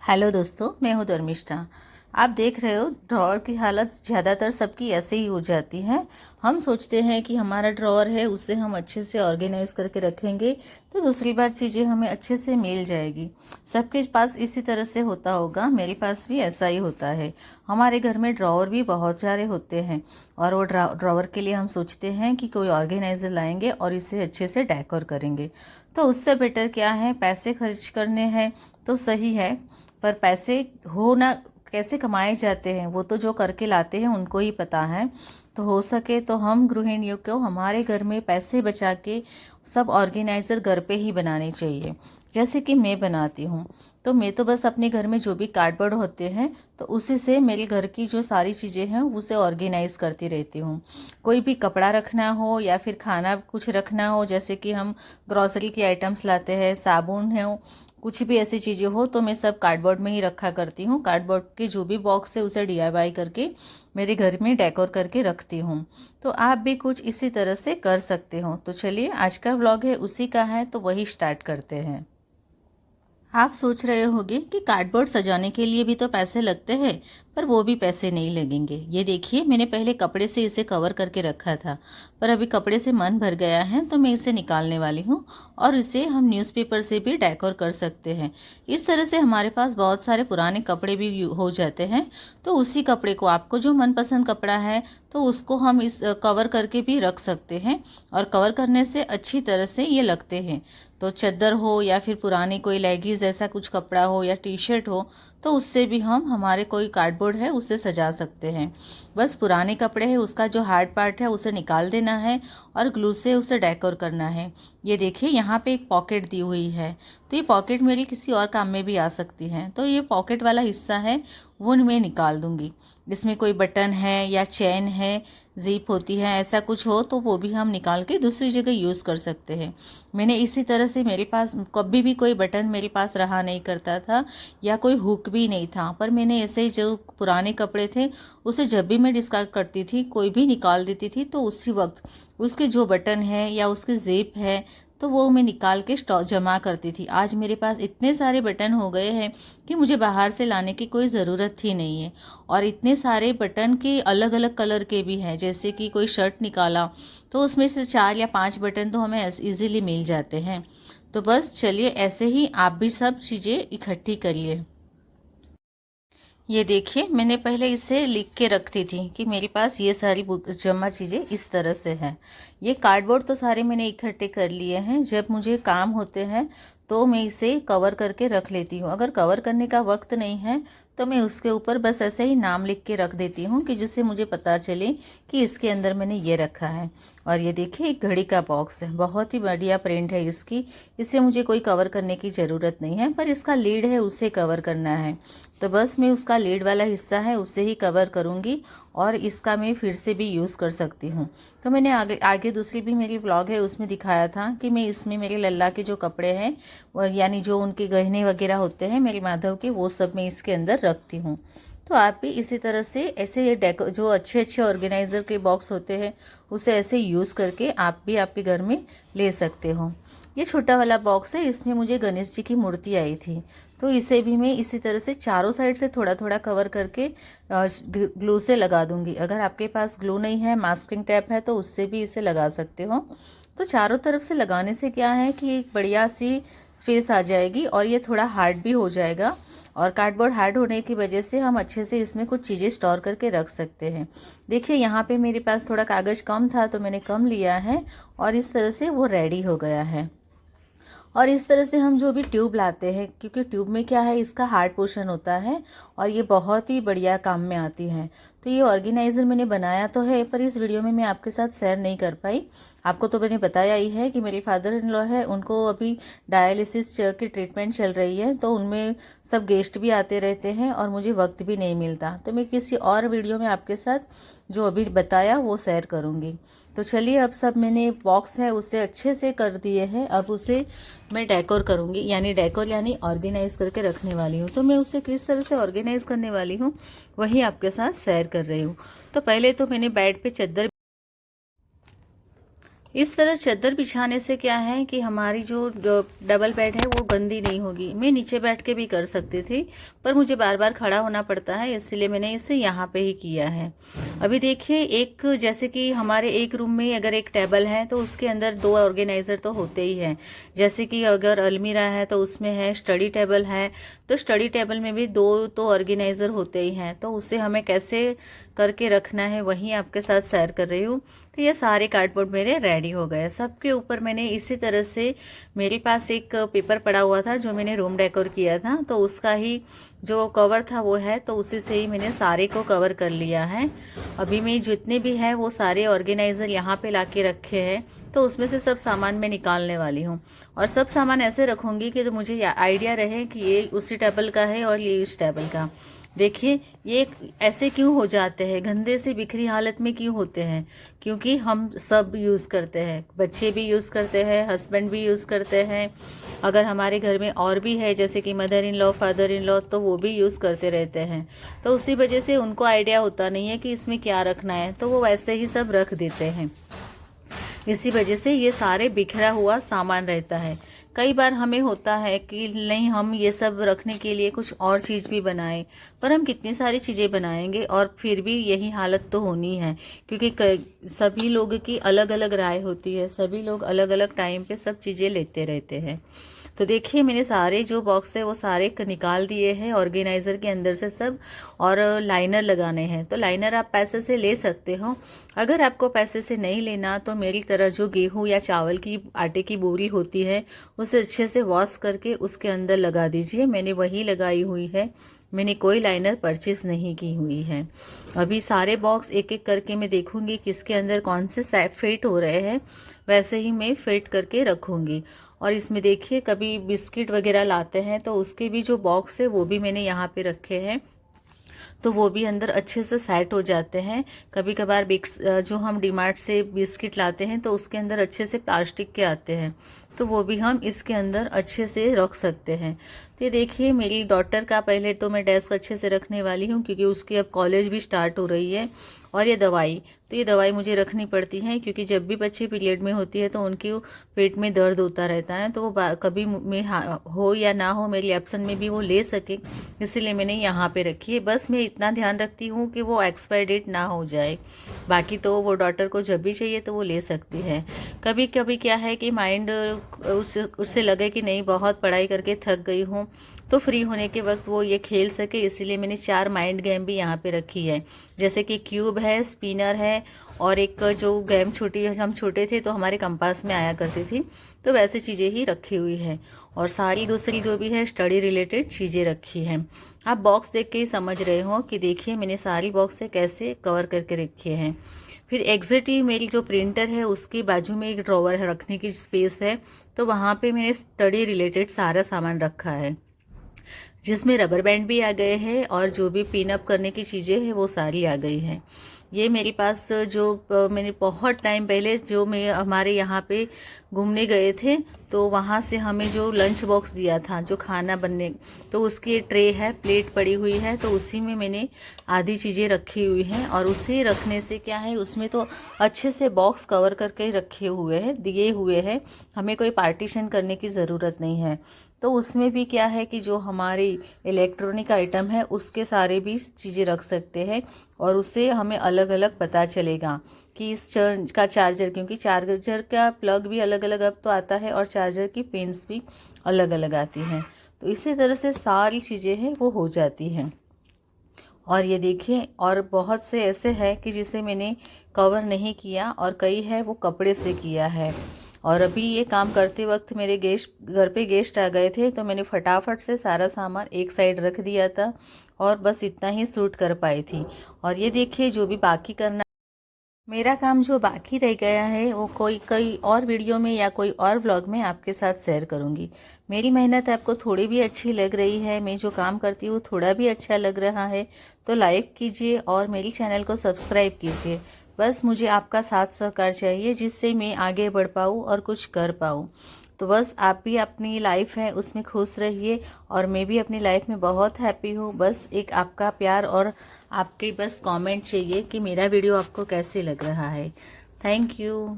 Hello दोस्तों, मैं हूं धर्मिष्ठा। आप देख रहे हो ड्रॉअर की हालत ज़्यादातर सबकी ऐसे ही हो जाती है। हम सोचते हैं कि हमारा ड्रॉअर है उसे हम अच्छे से ऑर्गेनाइज करके रखेंगे तो दूसरी बार चीज़ें हमें अच्छे से मिल जाएगी। सबके पास इसी तरह से होता होगा, मेरे पास भी ऐसा ही होता है। हमारे घर में ड्रॉअर भी बहुत सारे होते हैं और वो ड्रॉअर के लिए हम सोचते हैं कि कोई ऑर्गेनाइजर लाएंगे और इसे अच्छे से डेकोर करेंगे। तो उससे बेटर क्या है, पैसे खर्च करने हैं तो सही है, पर पैसे हो ना कैसे कमाए जाते हैं वो तो जो करके लाते हैं उनको ही पता है। तो हो सके तो हम गृहिणियों को हमारे घर में पैसे बचा के सब ऑर्गेनाइज़र घर पे ही बनाने चाहिए। जैसे कि मैं बनाती हूँ, तो मैं तो बस अपने घर में जो भी कार्डबोर्ड होते हैं तो उसी से मेरे घर की जो सारी चीज़ें हैं उसे ऑर्गेनाइज़ करती रहती हूँ। कोई भी कपड़ा रखना हो या फिर खाना कुछ रखना हो, जैसे कि हम ग्रॉसरी की आइटम्स लाते हैं, साबुन है, कुछ भी ऐसी चीज़ें हो तो मैं सब कार्डबोर्ड में ही रखा करती हूँ। कार्डबोर्ड के जो भी बॉक्स है उसे डीआईवाई करके मेरे घर में डेकोर करके रखती हूँ। तो आप भी कुछ इसी तरह से कर सकते हो। तो चलिए, आज का व्लॉग है उसी का है, तो वही स्टार्ट करते हैं। आप सोच रहे होंगे कि कार्डबोर्ड सजाने के लिए भी तो पैसे लगते हैं, पर वो भी पैसे नहीं लगेंगे। ये देखिए, मैंने पहले कपड़े से इसे कवर करके रखा था, पर अभी कपड़े से मन भर गया है तो मैं इसे निकालने वाली हूँ और इसे हम न्यूज़पेपर से भी डेकोर कर सकते हैं। इस तरह से हमारे पास बहुत सारे पुराने कपड़े भी हो जाते हैं। तो उसी कपड़े को, आपको जो मनपसंद कपड़ा है तो उसको हम इस कवर करके भी रख सकते हैं और कवर करने से अच्छी तरह से ये लगते हैं। तो चद्दर हो या फिर पुरानी कोई लेगीज ऐसा कुछ कपड़ा हो या टी शर्ट हो तो उससे भी हम हमारे कोई कार्डबोर्ड है उसे सजा सकते हैं। बस पुराने कपड़े हैं उसका जो हार्ड पार्ट है उसे निकाल देना है और ग्लू से उसे डेकोर करना है। ये देखिए, यहाँ पे एक पॉकेट दी हुई है, तो ये पॉकेट मेरी किसी और काम में भी आ सकती है। तो ये पॉकेट वाला हिस्सा है वो मैं निकाल दूंगी। इसमें कोई बटन है या चेन है, ज़िप होती है, ऐसा कुछ हो तो वो भी हम निकाल के दूसरी जगह यूज़ कर सकते हैं। मैंने इसी तरह से, मेरे पास कभी भी कोई बटन मेरे पास रहा नहीं करता था या कोई हुक भी नहीं था, पर मैंने ऐसे ही जो पुराने कपड़े थे उसे जब भी मैं डिस्कार्ड करती थी, कोई भी निकाल देती थी, तो उसी वक्त उसके जो बटन है या उसके जेब है तो वो मैं निकाल के स्टॉक जमा करती थी। आज मेरे पास इतने सारे बटन हो गए हैं कि मुझे बाहर से लाने की कोई ज़रूरत ही नहीं है। और इतने सारे बटन के अलग अलग कलर के भी हैं, जैसे कि कोई शर्ट निकाला तो उसमें से 4 या 5 बटन तो हमें इजीली मिल जाते हैं। तो बस चलिए, ऐसे ही आप भी सब चीज़ें इकट्ठी करिए। ये देखिए, मैंने पहले इसे लिख के रखती थी कि मेरे पास ये सारी जमा चीज़ें इस तरह से हैं। ये कार्डबोर्ड तो सारे मैंने इकट्ठे कर लिए हैं, जब मुझे काम होते हैं तो मैं इसे कवर करके रख लेती हूँ। अगर कवर करने का वक्त नहीं है तो मैं उसके ऊपर बस ऐसे ही नाम लिख के रख देती हूँ कि जिससे मुझे पता चले कि इसके अंदर मैंने ये रखा है। और ये देखिए, एक घड़ी का बॉक्स है, बहुत ही बढ़िया प्रिंट है इसकी। इसे मुझे कोई कवर करने की ज़रूरत नहीं है, पर इसका लीड है उसे कवर करना है। तो बस मैं उसका लीड वाला हिस्सा है उसे ही कवर करूँगी और इसका मैं फिर से भी यूज़ कर सकती हूँ। तो मैंने आगे आगे दूसरी भी मेरी व्लॉग है उसमें दिखाया था कि मैं इसमें मेरे लल्ला के जो कपड़े हैं, यानी जो उनके गहने वगैरह होते हैं मेरे माधव के, वो सब मैं इसके अंदर रखती हूँ। तो आप भी इसी तरह से ऐसे डेको जो अच्छे अच्छे ऑर्गेनाइज़र के बॉक्स होते हैं उसे ऐसे यूज़ करके आप भी आपके घर में ले सकते हो। ये छोटा वाला बॉक्स है, इसमें मुझे गणेश जी की मूर्ति आई थी, तो इसे भी मैं इसी तरह से चारों साइड से थोड़ा थोड़ा कवर करके ग्लू से लगा दूंगी। अगर आपके पास ग्लू नहीं है, मास्किंग टेप है, तो उससे भी इसे लगा सकते हो। तो चारों तरफ से लगाने से क्या है कि एक बढ़िया सी स्पेस आ जाएगी और ये थोड़ा हार्ड भी हो जाएगा। और कार्डबोर्ड हार्ड होने की वजह से हम अच्छे से इसमें कुछ चीज़ें स्टोर करके रख सकते हैं। देखिए, यहाँ पे मेरे पास थोड़ा कागज़ कम था तो मैंने कम लिया है और इस तरह से वो रेडी हो गया है। और इस तरह से हम जो भी ट्यूब लाते हैं, क्योंकि ट्यूब में क्या है, इसका हार्ड पोर्शन होता है और ये बहुत ही बढ़िया काम में आती है। तो ये ऑर्गेनाइज़र मैंने बनाया तो है, पर इस वीडियो में मैं आपके साथ शेयर नहीं कर पाई। आपको तो मैंने बताया ही है कि मेरे फादर इन लॉ है, उनको अभी डायलिसिस की ट्रीटमेंट चल रही है, तो उनमें सब गेस्ट भी आते रहते हैं और मुझे वक्त भी नहीं मिलता। तो मैं किसी और वीडियो में आपके साथ जो अभी बताया वो शेयर करूँगी। तो चलिए, अब सब मैंने बॉक्स है उसे अच्छे से कर दिए हैं, अब उसे मैं डेकोर करूँगी, यानी डेकोर यानी ऑर्गेनाइज करके रखने वाली हूँ। तो मैं उसे किस तरह से ऑर्गेनाइज करने वाली हूँ वही आपके साथ शेयर कर रही हूँ। तो पहले तो मैंने बेड पे चादर, इस तरह चादर बिछाने से क्या है कि हमारी जो डबल बेड है वो गंदी नहीं होगी। मैं नीचे बैठ के भी कर सकती थी, पर मुझे बार बार खड़ा होना पड़ता है, इसलिए मैंने इसे यहाँ पे ही किया है। अभी देखिए, एक जैसे कि हमारे एक रूम में अगर एक टेबल है तो उसके अंदर 2 ऑर्गेनाइज़र तो होते ही हैं। जैसे कि अगर अलमीरा है तो उसमें है, स्टडी टेबल है तो स्टडी टेबल में भी 2 तो ऑर्गेनाइज़र होते ही हैं। तो उसे हमें कैसे करके रखना है वही आपके साथ शेयर कर रही हूँ। तो ये सारे कार्डबोर्ड मेरे रेडी हो गए। सबके ऊपर मैंने इसी तरह से, मेरे पास एक पेपर पड़ा हुआ था जो मैंने रूम डेकोर किया था, तो उसका ही जो कवर था वो है, तो उसी से ही मैंने सारे को कवर कर लिया है। अभी मैं जितने भी है वो सारे ऑर्गेनाइज़र यहाँ पे लाके रखे हैं, तो उसमें से सब सामान मैं निकालने वाली हूँ। और सब सामान ऐसे रखूँगी कि तो मुझे आइडिया रहे कि ये उसी टेबल का है और ये इस टेबल का। देखिए, ये ऐसे क्यों हो जाते हैं, गंदे से बिखरी हालत में क्यों होते हैं? क्योंकि हम सब यूज़ करते हैं, बच्चे भी यूज़ करते हैं, हस्बैंड भी यूज़ करते हैं। अगर हमारे घर में और भी है जैसे कि mother in law, father in law, तो वो भी यूज़ करते रहते हैं। तो उसी वजह से उनको आइडिया होता नहीं है कि इसमें क्या रखना है, तो वो वैसे ही सब रख देते हैं। इसी वजह से ये सारे बिखरा हुआ सामान रहता है। कई बार हमें होता है कि नहीं, हम ये सब रखने के लिए कुछ और चीज़ भी बनाएं, पर हम कितनी सारी चीज़ें बनाएंगे और फिर भी यही हालत तो होनी है, क्योंकि सभी लोगों की अलग अलग राय होती है, सभी लोग अलग अलग टाइम पे सब चीज़ें लेते रहते हैं। तो देखिए, मैंने सारे जो बॉक्स है वो सारे निकाल दिए हैं ऑर्गेनाइज़र के अंदर से सब। और लाइनर लगाने हैं, तो लाइनर आप पैसे से ले सकते हो। अगर आपको पैसे से नहीं लेना तो मेरी तरह जो गेहूं या चावल की आटे की बोरी होती है उसे अच्छे से वॉश करके उसके अंदर लगा दीजिए। मैंने वही लगाई हुई है, मैंने कोई लाइनर परचेस नहीं की हुई है। अभी सारे बॉक्स एक एक करके मैं देखूंगी किसके अंदर कौन से फिट हो रहे हैं, वैसे ही मैं फिट करके रखूंगी। और इसमें देखिए, कभी बिस्किट वगैरह लाते हैं तो उसके भी जो बॉक्स है वो भी मैंने यहाँ पे रखे हैं, तो वो भी अंदर अच्छे से सेट हो जाते हैं। कभी कभार बिक्स जो हम डीमार्ट से बिस्किट लाते हैं तो उसके अंदर अच्छे से प्लास्टिक के आते हैं, तो वो भी हम इसके अंदर अच्छे से रख सकते हैं। तो ये देखिए, मेरी डॉटर का पहले तो मैं डेस्क अच्छे से रखने वाली हूँ क्योंकि उसकी अब कॉलेज भी स्टार्ट हो रही है। और ये दवाई, तो ये दवाई मुझे रखनी पड़ती है क्योंकि जब भी बच्चे पीरियड में होती है तो उनकी पेट में दर्द होता रहता है, तो वो कभी मैं हो या ना हो मेरी एब्सेंट में भी वो ले सके, इसीलिए मैंने यहाँ पे रखी है। बस मैं इतना ध्यान रखती हूँ कि वो एक्सपायर डेट ना हो जाए, बाकी तो वो डॉटर को जब भी चाहिए तो वो ले सकती है। कभी कभी क्या है कि माइंड उससे लगे कि नहीं, बहुत पढ़ाई करके थक गई हूँ, तो फ्री होने के वक्त वो ये खेल सके, इसीलिए मैंने 4 माइंड गेम भी यहाँ पे रखी है। जैसे कि क्यूब है, स्पिनर है, और एक जो गेम छोटी, हम छोटे थे तो हमारे कंपास में आया करती थी, तो वैसी चीज़ें ही रखी हुई है। और सारी दूसरी जो भी है स्टडी रिलेटेड चीज़ें रखी हैं। आप बॉक्स देख के ही समझ रहे हो कि देखिए मैंने सारी बॉक्स से कैसे कवर करके रखे हैं। फिर एग्जैक्ट ही मेरी जो प्रिंटर है उसके बाजू में एक ड्रॉवर है, रखने की स्पेस है, तो वहाँ पे मैंने स्टडी रिलेटेड सारा सामान रखा है, जिसमें रबर बैंड भी आ गए हैं और जो भी पिन अप करने की चीज़ें हैं वो सारी आ गई हैं। ये मेरे पास जो मैंने बहुत टाइम पहले जो मैं हमारे यहाँ पे घूमने गए थे तो वहाँ से हमें जो लंच बॉक्स दिया था जो खाना बनने, तो उसकी ये ट्रे है, प्लेट पड़ी हुई है, तो उसी में मैंने आधी चीज़ें रखी हुई हैं। और उसे रखने से क्या है, उसमें तो अच्छे से बॉक्स कवर करके रखे हुए हैं, दिए हुए हैं, हमें कोई पार्टीशन करने की ज़रूरत नहीं है। तो उसमें भी क्या है कि जो हमारी इलेक्ट्रॉनिक आइटम है उसके सारे भी चीज़ें रख सकते हैं, और उससे हमें अलग अलग पता चलेगा कि इस का चार्जर, क्योंकि चार्जर का प्लग भी अलग अलग अब तो आता है और चार्जर की पिन्स भी अलग अलग आती हैं, तो इसी तरह से सारी चीज़ें हैं वो हो जाती हैं। और ये देखिए, और बहुत से ऐसे हैं कि जिसे मैंने कवर नहीं किया और कई है वो कपड़े से किया है। और अभी ये काम करते वक्त मेरे घर पे गेस्ट आ गए थे, तो मैंने फटाफट से सारा सामान एक साइड रख दिया था और बस इतना ही शूट कर पाई थी। और ये देखिए, जो भी बाकी करना, मेरा काम जो बाकी रह गया है वो कोई और वीडियो में या कोई और व्लॉग में आपके साथ शेयर करूंगी। मेरी मेहनत आपको थोड़ी भी अच्छी लग रही है, मैं जो काम करती हूँ थोड़ा भी अच्छा लग रहा है, तो लाइक कीजिए और मेरी चैनल को सब्सक्राइब कीजिए। बस मुझे आपका साथ सहकार चाहिए जिससे मैं आगे बढ़ पाऊँ और कुछ कर पाऊँ। तो बस आप भी अपनी लाइफ है उसमें खुश रहिए और मैं भी अपनी लाइफ में बहुत हैप्पी हूँ। बस एक आपका प्यार और आपके बस कमेंट चाहिए कि मेरा वीडियो आपको कैसे लग रहा है। Thank you.